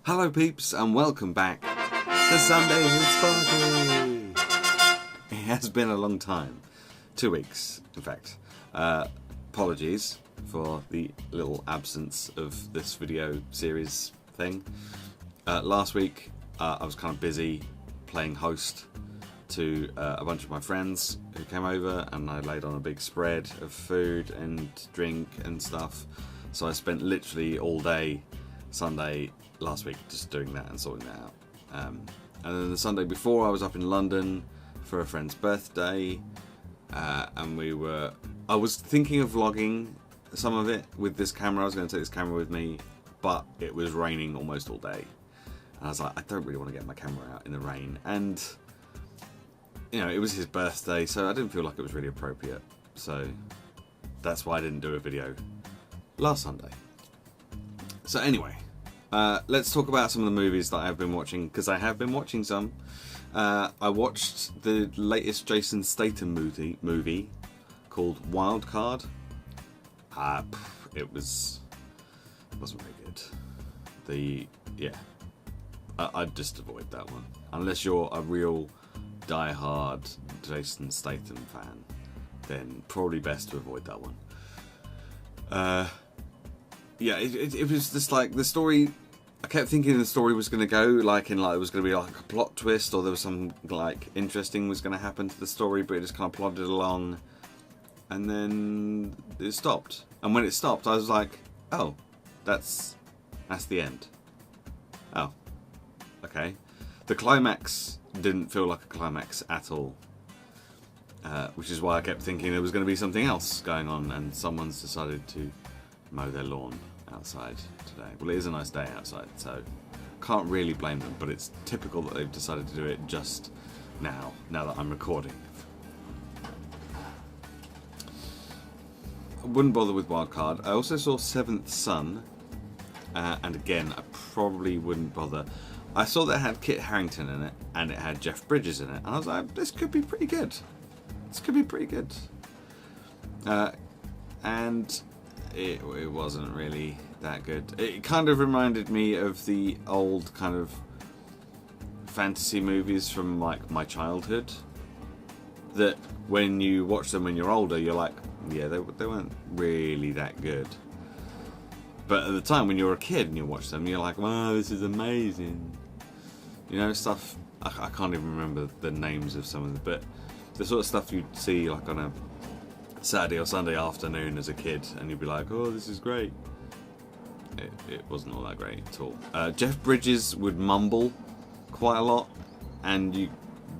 Hello peeps and welcome back to Sunday with Sparky. It has been a long time. 2 weeks, in fact. Apologies for the little absence of this video series thing. Last week I was kind of busy playing host to a bunch of my friends who came over, and I laid on a big spread of food and drink and stuff. So I spent literally all day Sunday last week just doing that and sorting that out. And then the Sunday before I was up in London for a friend's birthday, and I was thinking of vlogging some of it with this camera. I was going to take this camera with me, but it was raining almost all day. And I was like, I don't really want to get my camera out in the rain. And, you know, it was his birthday, so I didn't feel like it was really appropriate. So that's why I didn't do a video last Sunday. So anyway, let's talk about some of the movies that I've been watching, because I have been watching some. I watched the latest Jason Statham movie called Wildcard. It wasn't very good. I'd just avoid that one unless you're a real die-hard Jason Statham fan. Then probably best to avoid that one. It was just like the story. I kept thinking the story was going to go it was going to be like a plot twist, or there was something like interesting was going to happen to the story, but it just kind of plodded along, and then it stopped. And when it stopped, I was like, "Oh, that's the end." Oh, okay. The climax didn't feel like a climax at all, which is why I kept thinking there was going to be something else going on, and someone's decided to mow their lawn outside today. Well, it is a nice day outside, so can't really blame them, but it's typical that they've decided to do it just now that I'm recording. I wouldn't bother with Wildcard. I also saw Seventh Son, and again, I probably wouldn't bother. I saw that it had Kit Harington in it, and it had Jeff Bridges in it, and I was like, this could be pretty good. This could be pretty good. And it wasn't really that good. It kind of reminded me of the old kind of fantasy movies from like my childhood, that when you watch them when you're older, you're like, yeah, they weren't really that good. But at the time when you're a kid and you watch them, you're like, wow, this is amazing. You know, stuff, I can't even remember the names of some of them, but the sort of stuff you'd see like on a Saturday or Sunday afternoon as a kid, and you'd be like, oh, this is great. It wasn't all that great at all. Jeff Bridges would mumble quite a lot, and you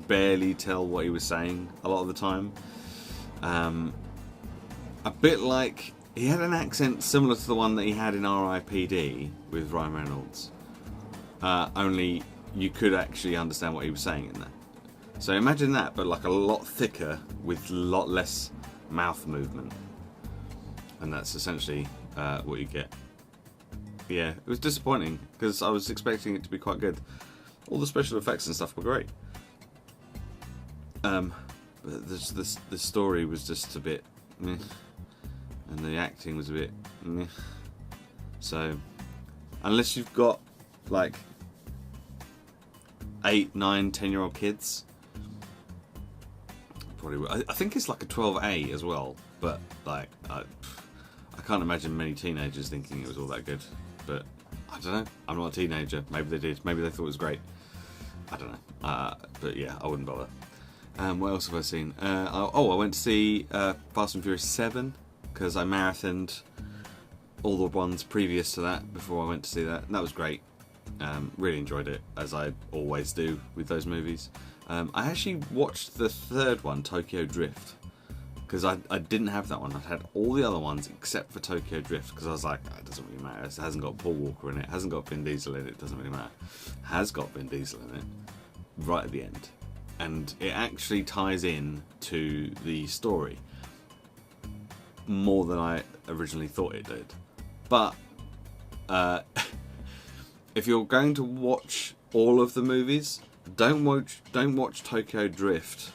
barely tell what he was saying a lot of the time. A bit like, he had an accent similar to the one that he had in R.I.P.D. with Ryan Reynolds, only you could actually understand what he was saying in there. So imagine that, but like a lot thicker with a lot less mouth movement, and that's essentially what you get. Yeah, it was disappointing because I was expecting it to be quite good. All the special effects and stuff were great, but the story was just a bit meh, and the acting was a bit meh. So unless you've got like 8, 9, 10-year-old kids, I think it's like a 12A as well, but like I can't imagine many teenagers thinking it was all that good. But I don't know. I'm not a teenager. Maybe they did. Maybe they thought it was great. I don't know. But yeah, I wouldn't bother. What else have I seen? I went to see Fast and Furious 7 because I marathoned all the ones previous to that before I went to see that, and that was great. Really enjoyed it, as I always do with those movies. I actually watched the third one, Tokyo Drift, because I didn't have that one. I had all the other ones except for Tokyo Drift, because I was like, it doesn't really matter. It hasn't got Paul Walker in it. It hasn't got Vin Diesel in it. It doesn't really matter. It has got Vin Diesel in it right at the end, and it actually ties in to the story more than I originally thought it did. But if you're going to watch all of the movies, don't watch Tokyo Drift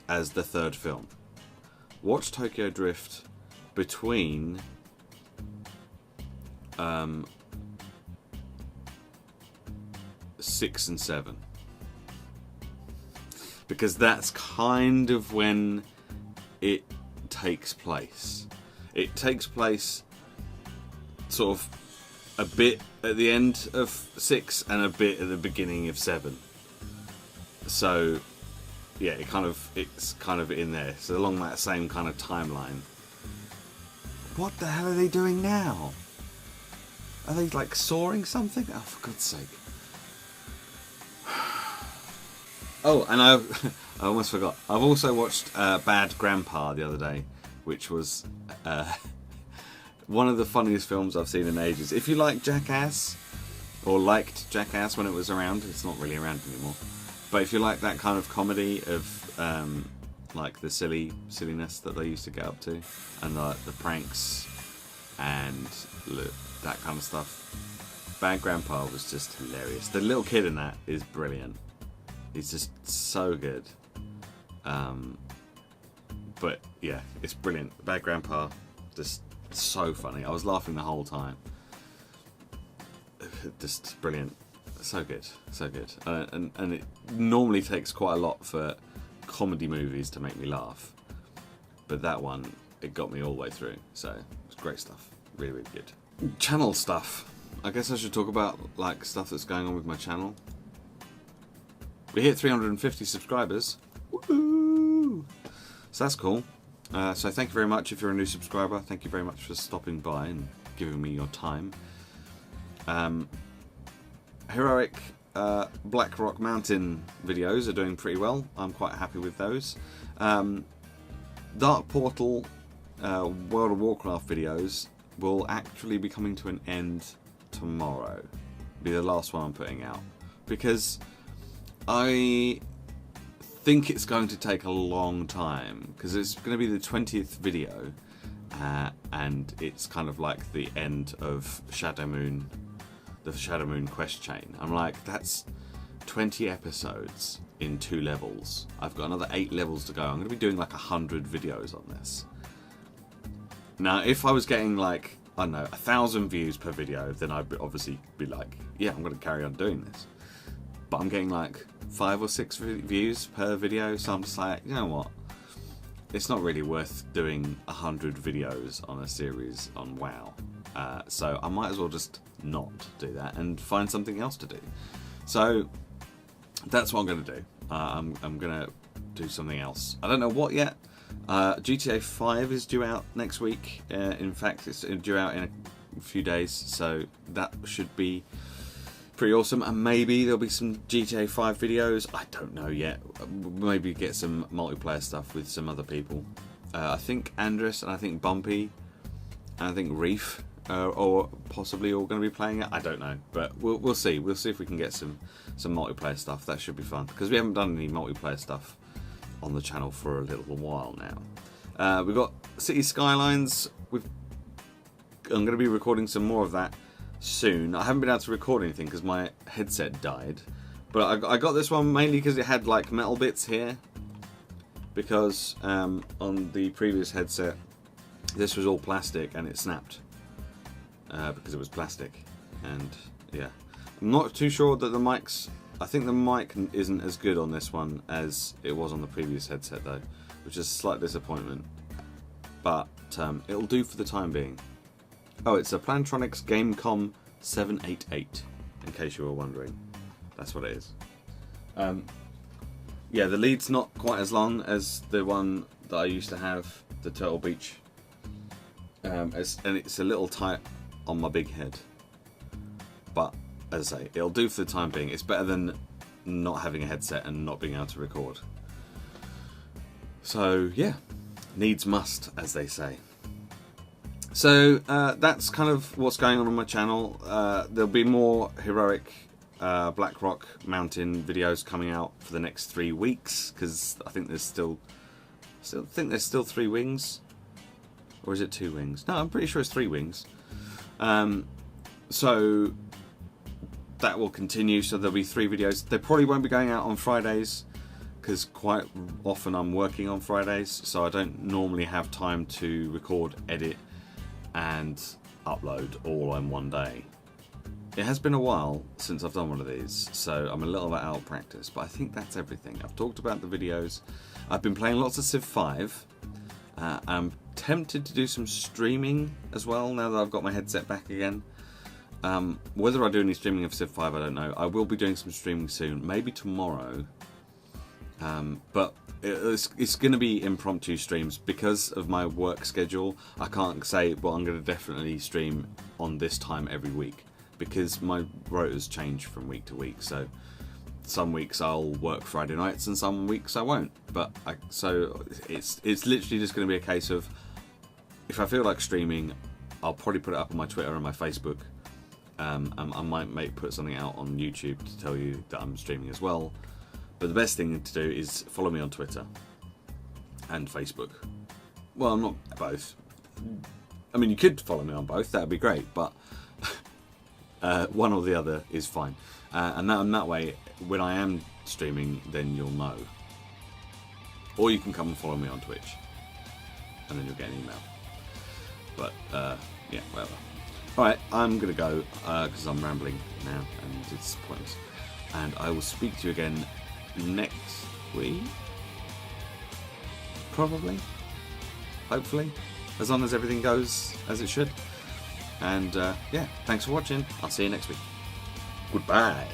as the third film. Watch Tokyo Drift between 6 and 7. Because that's kind of when it takes place. It takes place sort of a bit at the end of 6 and a bit at the beginning of 7. So yeah, it's kind of in there. So along that same kind of timeline. What the hell are they doing now? Are they like sawing something? Oh, for God's sake. Oh, and I almost forgot. I've also watched Bad Grandpa the other day, which was one of the funniest films I've seen in ages. If you like Jackass, or liked Jackass when it was around, it's not really around anymore. But if you like that kind of comedy of like the silliness that they used to get up to, and the pranks and that kind of stuff, Bad Grandpa was just hilarious. The little kid in that is brilliant. He's just so good. But yeah, it's brilliant. Bad Grandpa, just so funny. I was laughing the whole time. Just brilliant. So good, so good. And it normally takes quite a lot for comedy movies to make me laugh. But that one, it got me all the way through. So it's great stuff. Really, really good. Channel stuff. I guess I should talk about like stuff that's going on with my channel. We hit 350 subscribers. Woohoo! So that's cool. So thank you very much if you're a new subscriber. Thank you very much for stopping by and giving me your time. Heroic Black Rock Mountain videos are doing pretty well. I'm quite happy with those. Dark Portal World of Warcraft videos will actually be coming to an end tomorrow. Be the last one I'm putting out. Because I think it's going to take a long time, because it's going to be the 20th video, and it's kind of like the end of Shadow Moon, the Shadow Moon quest chain. I'm like, that's 20 episodes in 2 levels. I've got another 8 levels to go. I'm going to be doing like 100 videos on this. Now, if I was getting like, I don't know, 1,000 views per video, then I'd obviously be like, yeah, I'm going to carry on doing this. But I'm getting like 5 or 6 views per video, so I'm just like, you know what? It's not really worth doing 100 videos on a series on WoW. So I might as well just not do that and find something else to do. So that's what I'm going to do. I'm going to do something else. I don't know what yet. GTA 5 is due out next week. In fact, it's due out in a few days, so that should be pretty awesome. And maybe there'll be some GTA 5 videos. I don't know yet. Maybe get some multiplayer stuff with some other people. I think Andres and I think Bumpy and I think Reef or possibly all going to be playing it. I don't know, but we'll see. We'll see if we can get some multiplayer stuff. That should be fun, because we haven't done any multiplayer stuff on the channel for a little while now. We've got City Skylines. I'm going to be recording some more of that soon. I haven't been able to record anything because my headset died, but I got this one mainly because it had like metal bits here, because on the previous headset this was all plastic and it snapped because it was plastic. And yeah, I'm not too sure that the mics, I think the mic isn't as good on this one as it was on the previous headset though, which is a slight disappointment, but it'll do for the time being. Oh, it's a Plantronics Gamecom 788, in case you were wondering. That's what it is. Yeah, the lead's not quite as long as the one that I used to have, the Turtle Beach. And it's a little tight on my big head. But, as I say, it'll do for the time being. It's better than not having a headset and not being able to record. So, yeah. Needs must, as they say. So that's kind of what's going on my channel. There'll be more Heroic Black Rock Mountain videos coming out for the next 3 weeks, because I think there's still 3 wings, or is it 2 wings? No, I'm pretty sure it's 3 wings. So that will continue. So there'll be 3 videos. They probably won't be going out on Fridays, because quite often I'm working on Fridays, so I don't normally have time to record, edit and upload all in one day. it has been a while since I've done one of these, so I'm a little bit out of practice, but I think that's everything. I've talked about the videos. I've been playing lots of Civ 5. I'm tempted to do some streaming as well now that I've got my headset back again. Whether I do any streaming of Civ 5, I don't know. I will be doing some streaming soon, maybe tomorrow. But it's going to be impromptu streams because of my work schedule. I can't say, well, I'm going to definitely stream on this time every week because my rotas change from week to week. So some weeks I'll work Friday nights and some weeks I won't. But so it's literally just going to be a case of if I feel like streaming, I'll probably put it up on my Twitter and my Facebook. I might put something out on YouTube to tell you that I'm streaming as well. But the best thing to do is follow me on Twitter and Facebook. Well, I'm not both. I mean, you could follow me on both. That would be great. But one or the other is fine. And that way, when I am streaming, then you'll know. Or you can come and follow me on Twitch. And then you'll get an email. But, yeah, whatever. Alright, I'm going to go because I'm rambling now and it's pointless. And I will speak to you again next week. Probably. Hopefully. As long as everything goes as it should. And yeah, thanks for watching. I'll see you next week. Goodbye.